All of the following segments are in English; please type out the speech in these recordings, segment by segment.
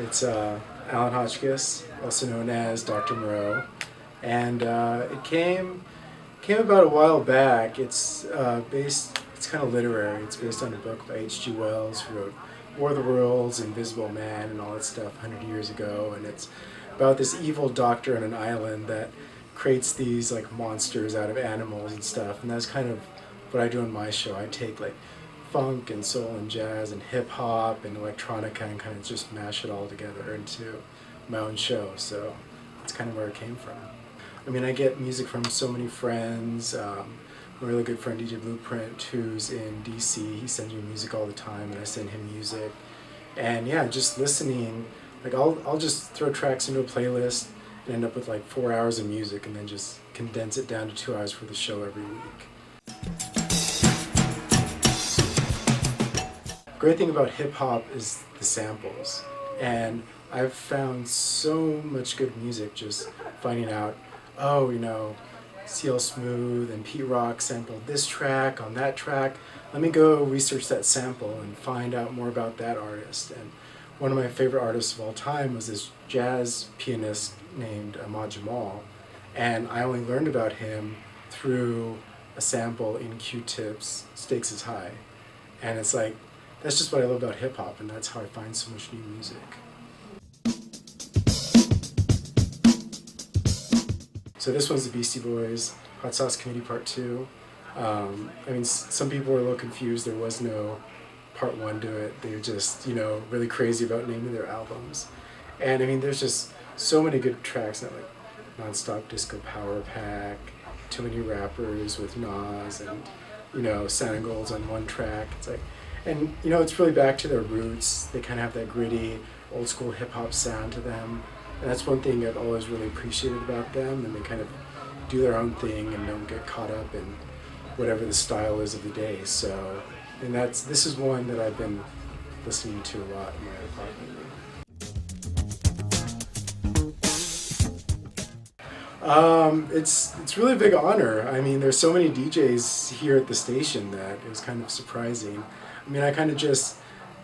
It's Alan Hotchkiss, also known as Dr. Moreau, and it came about a while back. It's kind of literary. It's based on a book by H.G. Wells, who wrote War of the Worlds, Invisible Man, and all that stuff 100 years ago. And it's about this evil doctor on an island that creates these like monsters out of animals and stuff. And that's kind of what I do on my show. I take like funk and soul and jazz and hip hop and electronica and kind of just mash it all together into my own show. So that's kind of where it came from. I mean, I get music from so many friends. My really good friend DJ Blueprint, who's in DC, he sends me music all the time, and I send him music. And yeah, just listening, like I'll just throw tracks into a playlist and end up with like 4 hours of music, and then just condense it down to 2 hours for the show every week. Great thing about hip hop is the samples, and I've found so much good music just finding out, oh, you know, CL Smooth and Pete Rock sampled this track on that track. Let me go research that sample and find out more about that artist. And one of my favorite artists of all time was this jazz pianist named Ahmad Jamal, and I only learned about him through a sample in Q-Tip's Stakes is High. And it's like, that's just what I love about hip hop, and that's how I find so much new music. So this one's the Beastie Boys, Hot Sauce Committee Part 2. I mean, some people were a little confused. There was no Part 1 to it. They were just, you know, really crazy about naming their albums. And I mean, there's just so many good tracks now, like Nonstop Disco Power Pack, Too Many Rappers with Nas, and, you know, Sound Gold's on one track. It's like, and, you know, it's really back to their roots. They kind of have that gritty, old school hip hop sound to them. And that's one thing I've always really appreciated about them, and they kind of do their own thing and don't get caught up in whatever the style is of the day. So, and this is one that I've been listening to a lot in my apartment. It's really a big honor. I mean, there's so many DJs here at the station that it was kind of surprising. I mean, I kind of just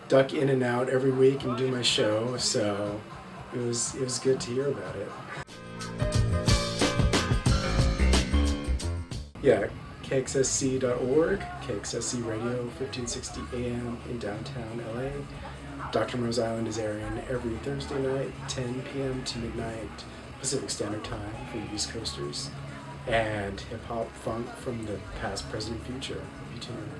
duck in and out every week and do my show, so it was good to hear about it. Yeah, KXSC.org, KXSC Radio, 1560 AM in downtown LA. Dr. Moreau's Island is airing every Thursday night, 10 p.m. to midnight Pacific Standard Time for the East Coasters. And hip hop funk from the past, present, and future. Be tuned.